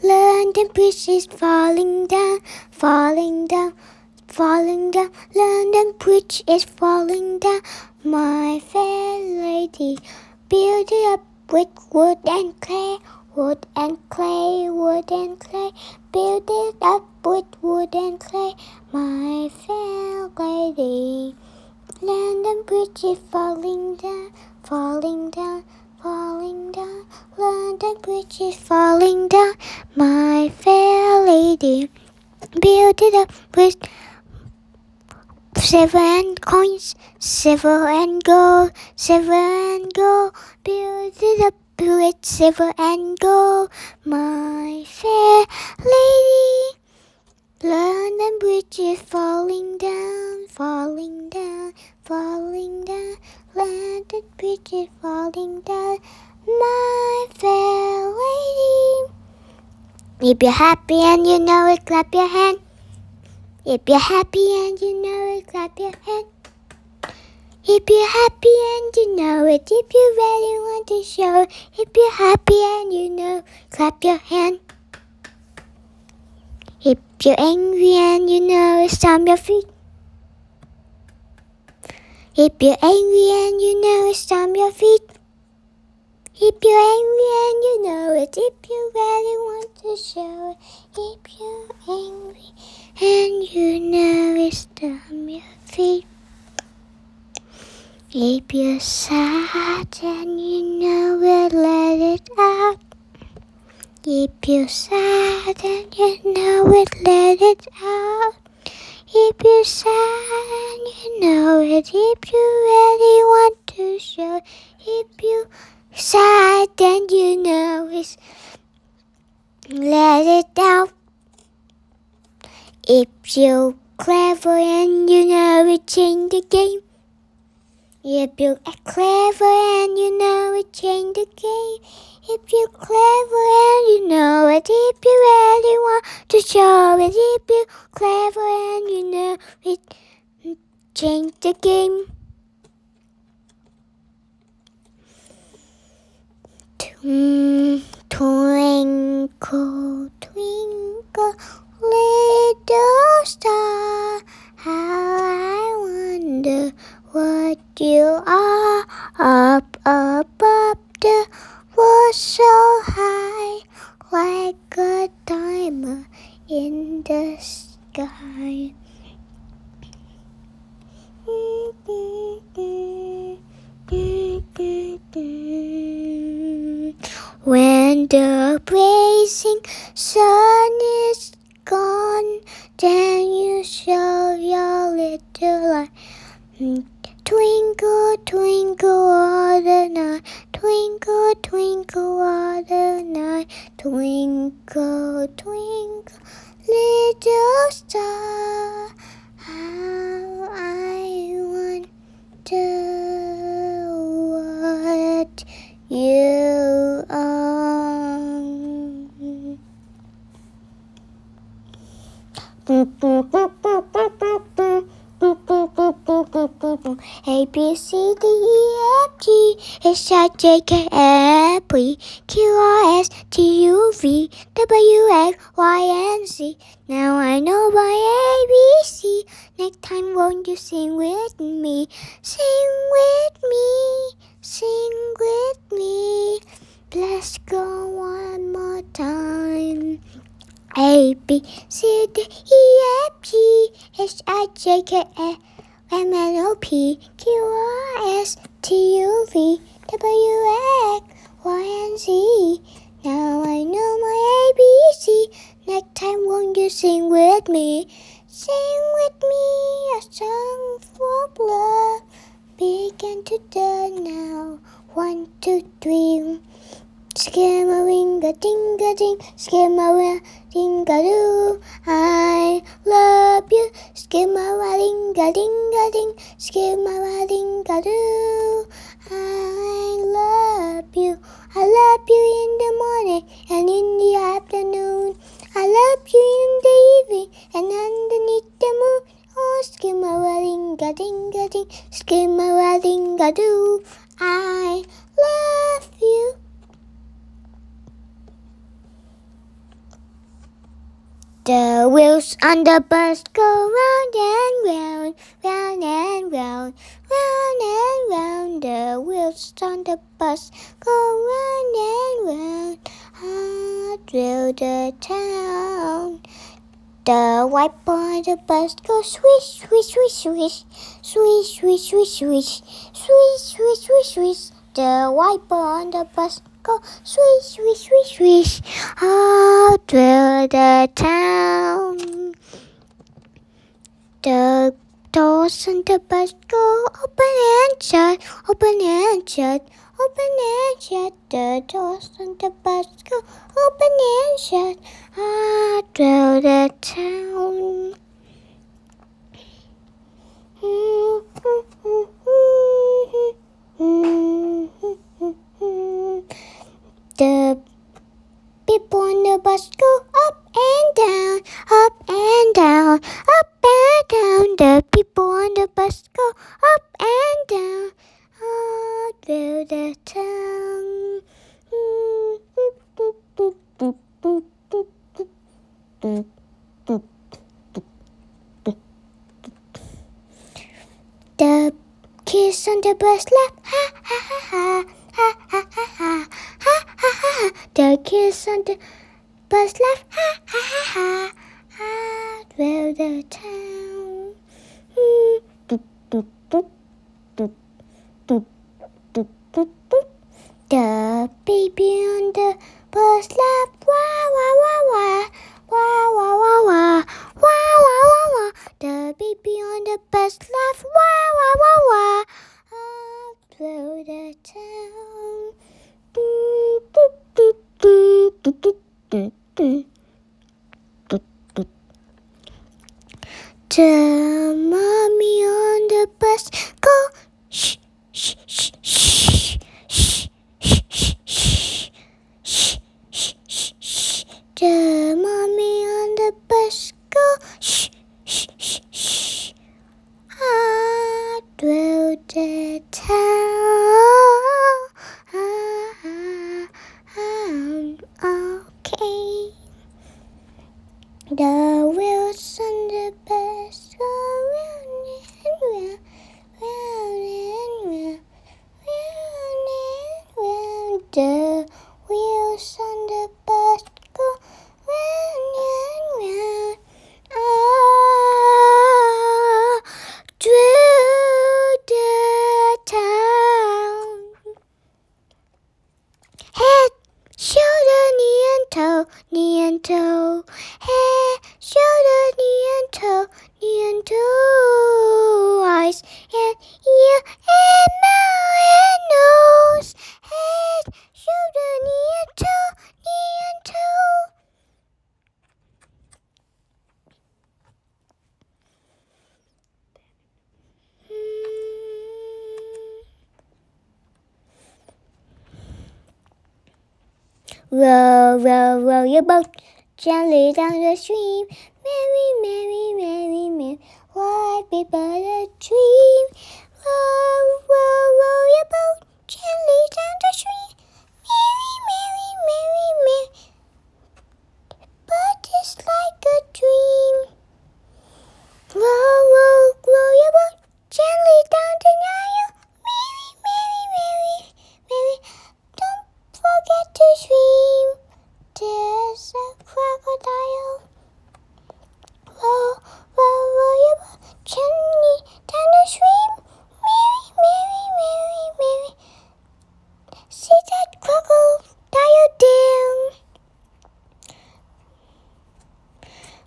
London Bridge is falling down, falling down, falling down. London Bridge is falling down. My fair lady, build it up with wood and clay, wood and clay, wood and clay. Build it up with wood and clay, my fair lady. London Bridge is falling down, falling down, falling down. London Bridge is falling down, my fair lady. Build it up with silver and coins, silver and gold, silver and gold. Build it up with silver and gold, my fair lady. London Bridge is falling down, falling down, falling down. London Bridge is falling down, my fair lady. If you're happy and you know it, clap your hand. If you're happy and you know it, clap your hand. If you're happy and you know it, if you really want to show it, if you're happy and you know, clap your hand. If you're angry and you know it, stomp your feet. If you're angry and you know it, stomp your feet. If you're angry and you know it, if you really want to show it, if you're angry and you know it, stomp your feet. If you're sad and you know it, let it out. If you're sad and you know it, let it out. If you're sad and you know it, if you really want to show, if you're sad and you know it, let it out. If you're clever and you know it, change the game. If you're clever and you know it, change the game. If you're clever and you know it, if you really want to show it, if you're clever and you know it, change the game. Twinkle, twinkle, little star, how I wonder what you are. Up, up, up the world so high, like a diamond in the sky. When the blazing sun is gone, then you show your little light. Twinkle, twinkle all the night, twinkle, twinkle all the night, twinkle, twinkle, little star, how I wonder what you are. A, B, C, D, E, F, G, H, I, J, K, L, M, N, Q, R, S, T, U, V, W, X, Y, and Z. Now I know my ABC. Next time won't you sing with me? Sing with me, sing with me. Let's go one more time. A, B, C, D, E, F, G, H, I, J, K, L, M, N, O, P, Q, R, S, T, U, V, W, X, Y, and Z. Now I know my ABC. Next time won't you sing with me? Sing with me a song for love. Begin to do now. 1, 2, 3. Skimmer-ring-a-ding-a-ding, skimmer-a-ding-a-doo. I love you. Skimmer-a-ding-a-ding-a-ding, skimmer-a-ding-a-doo. I love you. I love you in the morning and in the afternoon. I love you in the evening and underneath the moon. Oh, skimmer-a-ding-a-ding-a-ding, skimmer-a-ding-a-doo. I love you. The wheels on the bus go round and round, round and round, round and round. The wheels on the bus go round and round, all through the town. The white on the bus goes swish, swish, swish, swish, swish, swish, swish, swish, swish, swish, swish, swish. The white on the bus go swish, swish, swish, swish, all through the town. The doors on the bus go open and shut, open and shut, open and shut. The doors on the bus go open and shut, all through the town. The people on the bus go up and down, up and down, up and down. The people on the bus go up and down, all through the town. The kids on the bus laugh, ha ha ha ha, ha ha ha ha, ha ha ha. The kids on the bus laugh, ha ha ha ha, ha through the town. The baby on the bus laugh, wah wah wah wah, wah wah wah wah, wah wah wah wah. The baby on the bus laugh, wah wah wah wah, all through the town. The mommy on the bus go shh shh shh shh shh shh shh shh shh shh shh. The mommy on the bus go shh shh shh shh, all through the town. Okay. The wheels on the bus go round and round, round and round, round and round. The wheels on the bus go round and round, all through the town. Head, shoulder, knee and toe, knee and toe. Head, shoulder, knee and toe, knee and toe. Eyes and ear and mouth and nose. Head, shoulder, knee and toe, knee and toe. Row, row, row your boat gently down the stream. Merry, merry, merry, merry, what be but a dream. Row, row, row your boat gently down the stream. Merry, merry, merry, merry, but it's like a dream. Row, row, row your boat gently down the Nile. Merry, merry, merry, merry, don't forget to swim. There's a crocodile. Row, row, row your boat gently down the stream. Merry, merry, merry, merry, see that crocodile down.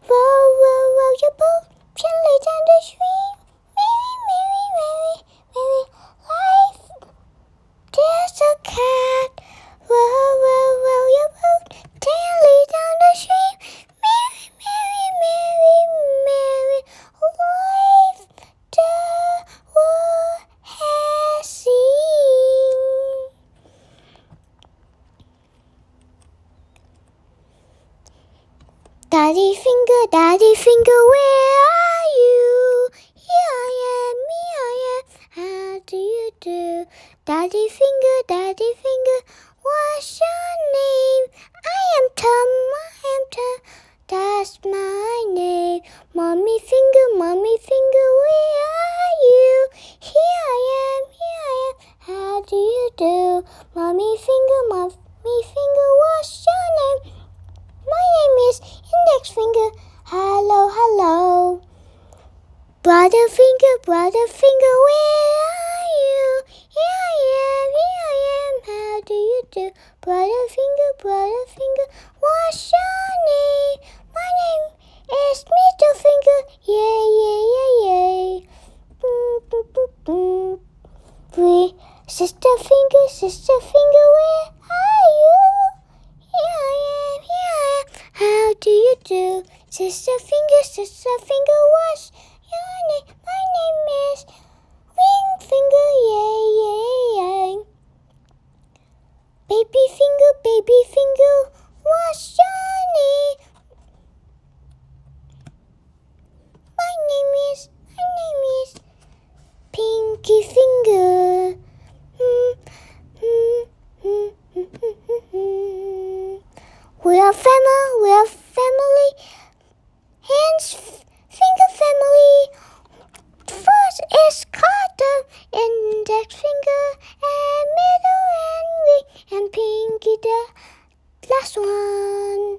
Row, row, row your boat gently down the stream. Merry, merry, merry, merry, life. There's a cat. Row, row, row your boat gently down the stream. Merry, merry, merry, merry, life the world has seen. Daddy finger, where are you? Here I am, how do you do? Daddy Daddy finger, what's your name? I am Tom, that's my name. Mommy finger, where are you? Here I am, how do you do? Mommy finger, what's your name? My name is Index finger, hello. Brother finger, where are you? Here I am, how do you do? Brother finger, what's your name? My name is Middle finger, yay. Sister finger, where are you? Here I am, how do you do? Sister finger, what's your name? My name is Ring finger, yay. Baby finger, what's your name? My name is Pinky finger. We are family. Hands, finger family. First is Carter, index finger, and middle and ring, and pinky the last one.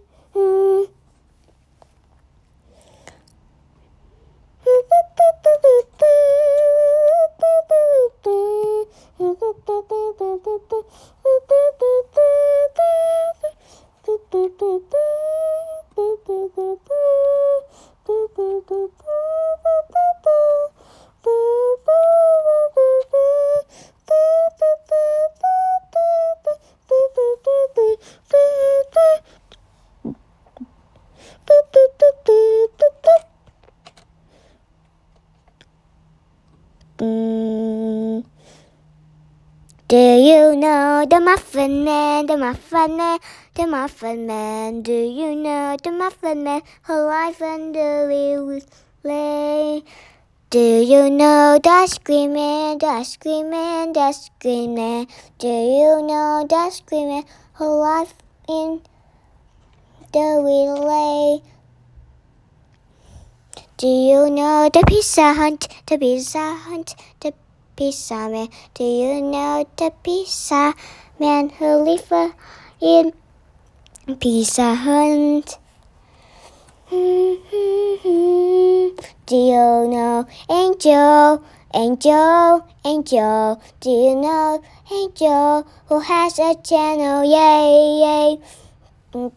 Do you know the Muffin Man, the Muffin Man, the Muffin Man? Do you know the Muffin Man who lives under the sleigh? Do you know the Ice Cream Man, the Ice Cream Man, the Ice Cream Man? Do you know the Ice Cream Man who lives in the relay? Do you know the Pizza Hunt, the Pizza Hunt, the Pizza Man? Do you know the Pizza Man who lives in Pizza Hunt? Do you know Angel? Do you know Angel who has a channel? Yay. Do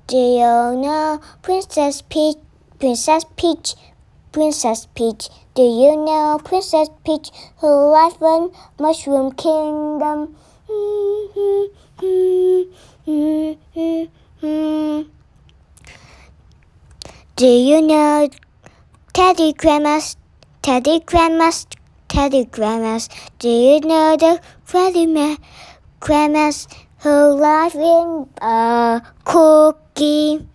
you know Princess Peach? Do you know Princess Peach who lives in Mushroom Kingdom? Do you know Teddy Grandmas? Do you know the grandmas who live in a cookie?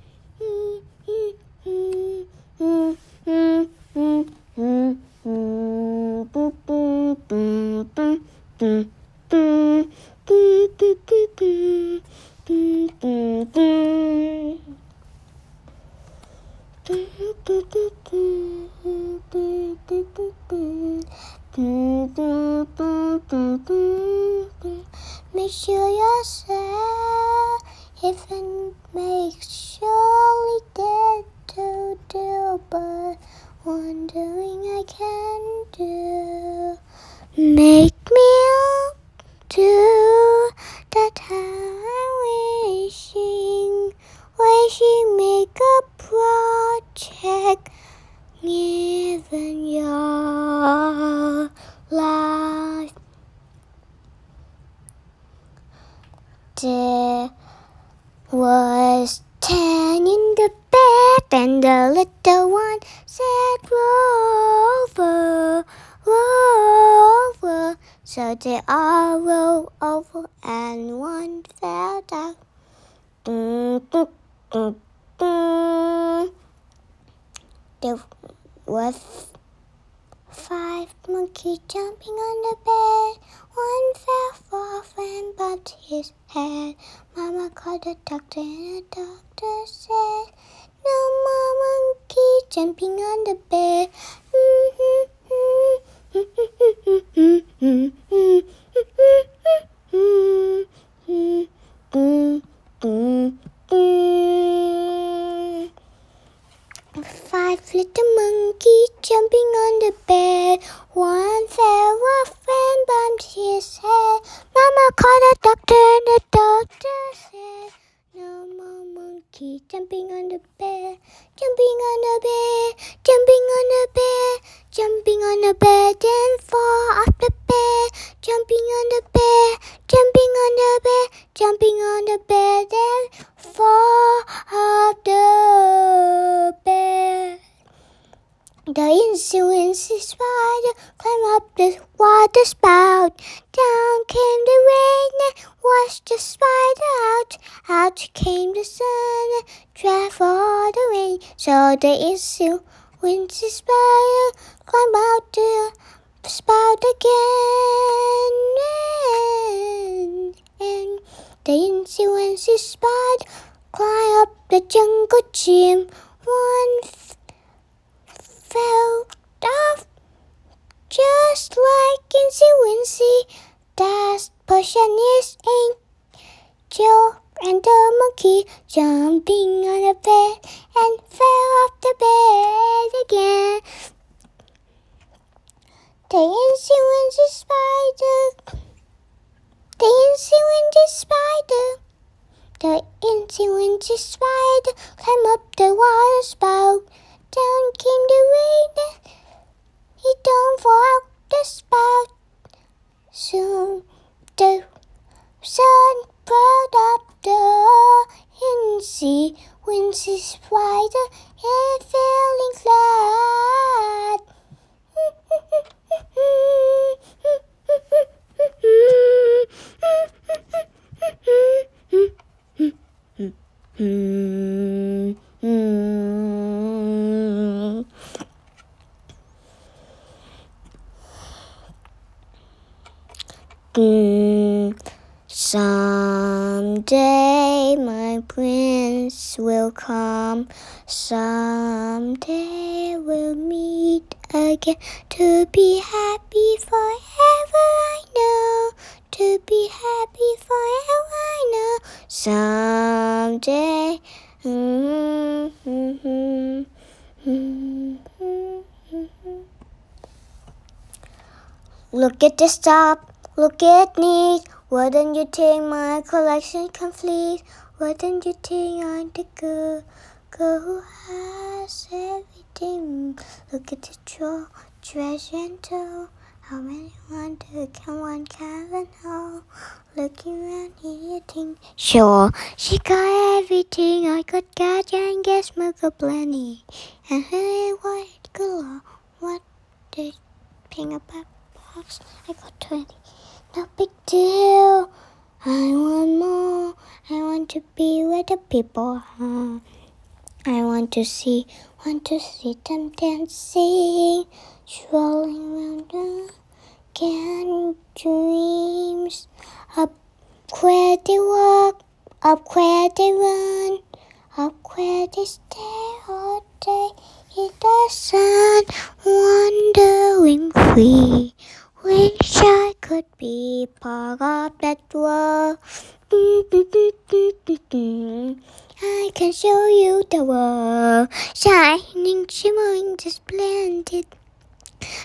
Make sure you're safe and make surely dead to do, but wondering I can do. Make me up to that time wishing make a project given your life. There was 10 in the bed, and the little one said, roll over. So they all rolled over, and one fell down. There was 5 monkeys jumping on the bed. One fell off and bumped his head. Mama called the doctor and the doctor said, "No more monkeys jumping on the bed." 5 little monkeys jumping on the bed. One fell off and bumped his head. Mama called the doctor and the doctor said, "No more monkeys jumping on the bed. Jumping on the bed, jumping on the bed, jumping on the bed and fall off the bed. Jumping on the bed, jumping on the bed, jumping on the bed and fall off the bed." The incy spider climbed up the water spout. Down came the rain and washed the spider out. Out came the sun and dried all the rain. So the incy spider climbed out the spout again. And the incy spider climbed up the jungle gym. One fell off just like Incy. That potion is angel and the monkey jumping on the bed and fell off the bed again. The Incy spider, the Incy spider, the Incy spider climbed up the water spout. Down came the rain and he don't fall out the spout. Soon the sun brought up the Incy spider and feeling glad. Someday my prince will come. Someday we'll meet again. To be happy forever, I know. To be happy forever, I know. Someday. Look at this top, look at me. Wouldn't you think my collection complete? Wouldn't you think I'm the girl who has everything? Look at the treasure and toe. How many wonder can one carry hold? Looking around here, you think, sure, she got everything. I got gadget and gas, milk got plenty. And hey, white girl, what the peanut butter box? I got 20. No big deal. I want more. I want to be where the people are. I want to see them dancing, strolling around the can dreams. Up where they walk, up where they run, up where they stay all day in the sun, wandering free. Wish I could be part of that world. I can show you the world, shining, shimmering, splendid.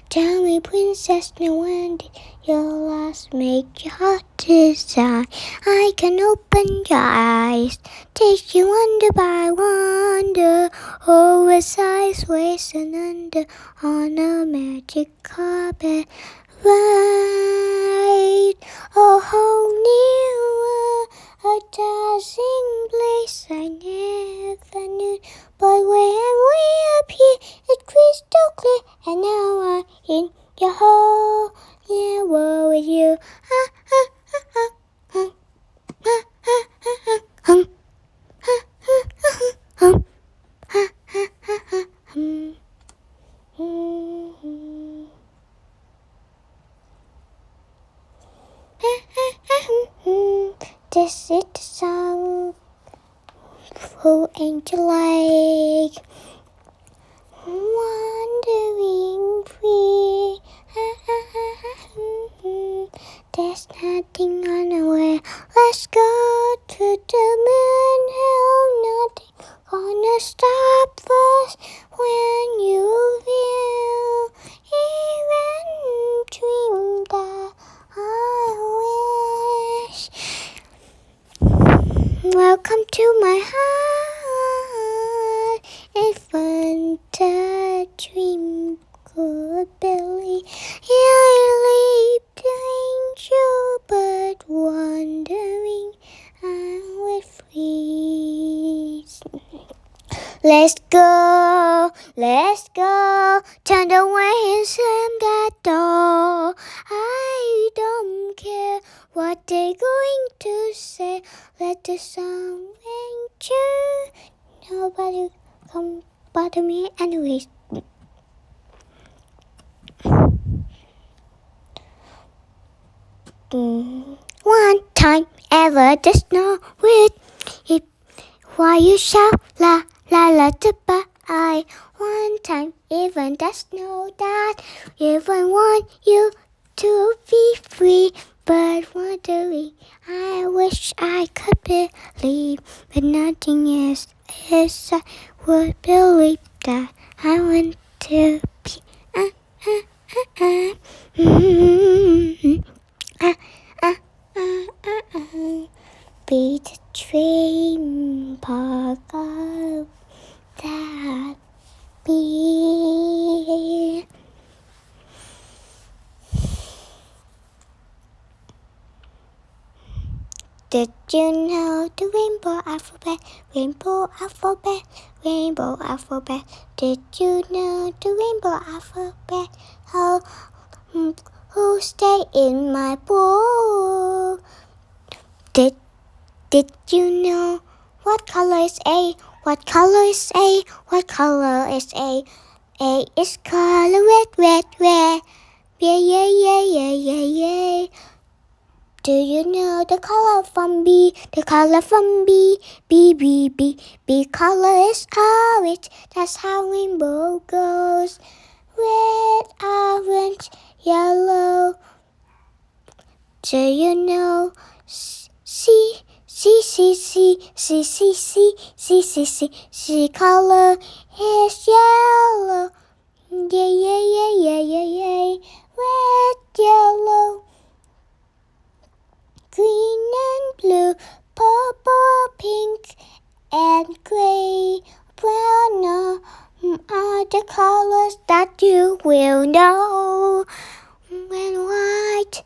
Tell me, princess, now when did your last make your heart desire? I can open your eyes, take you wonder by wonder, over sideways and under, on a magic carpet ride. A whole new world, a dazzling place I never knew. But when way up here, it's crystal clear, and now I'm in your whole new world with you. who angel like, wandering free. There's nothing unaware. Let's go to the moon. Hell, nothing gonna stop us when you will even dream that I wish. Welcome to my heart. Even the dream could believe. I leave the angel, but wondering I will freeze. Let's go, turn away and slam that door. I don't care what they're going to say. Let the sun rain. Nobody come bother me anyways. One time ever, there's no with it. Why you shout la la la to I? One time even, there's no that. Even want you to be free, but wondering I wish I could believe, but nothing is I would believe that I want to be. Be the dream part of that be. Did you know the rainbow alphabet? Rainbow alphabet, rainbow alphabet. Did you know the rainbow alphabet? Who stay in my book? Did you know what color is A? What color is A? What color is A? A is color red, red, red. Yeah, yeah, yeah, yeah, yeah, yeah. Do you know the color from B? The color from B, B, B, B. B color is orange. That's how rainbow goes. Red, orange, yellow. Do you know C, C, C, C, C, C, C, C, C, C, C color is yellow. Yeah, yeah, yeah, yeah, yeah, yeah. Red, yellow, green and blue, purple, pink, and gray. Brown are the colors that you will know. When white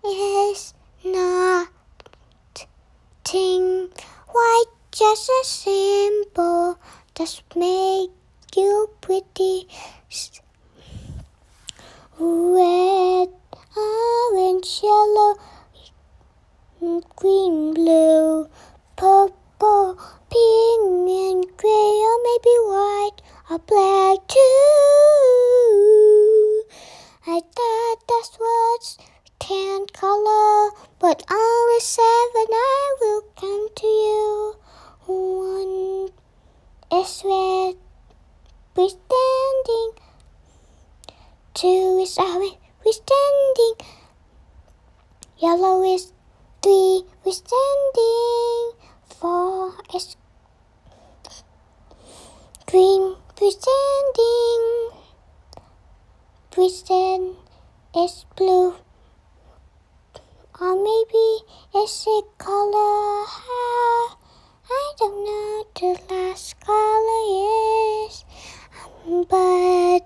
is nothing, white just a symbol that make you pretty. Red, orange, yellow, green, blue, purple, pink, and gray, or maybe white or black too. I thought that's what's 10 color, but only 7. I will come to you. 1 is red, we're standing. 2 is orange, we're standing. Yellow is 3, we're standing. 4 is green, we're standing. 3 is blue, or maybe it's a color. I don't know the last color is, but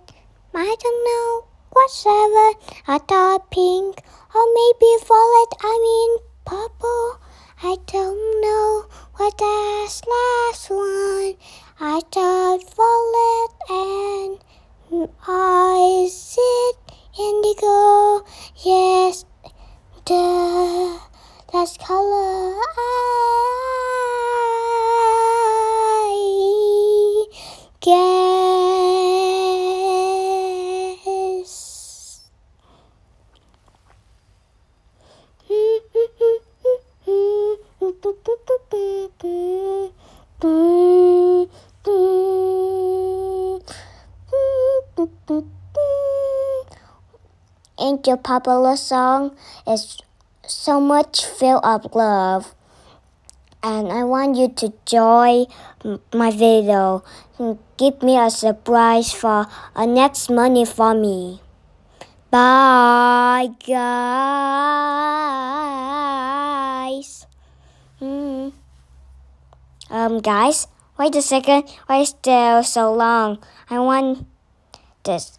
I don't know what 7. I thought pink, or maybe violet. I mean purple. I don't know what that's last one. I thought violet, and is it indigo? Yes, the last color I guess. like your popular song. It's so much filled of love. And I want you to join my video. Give me a surprise for next money for me. Bye, guys. Guys, wait a second. Why is there so long? I want this.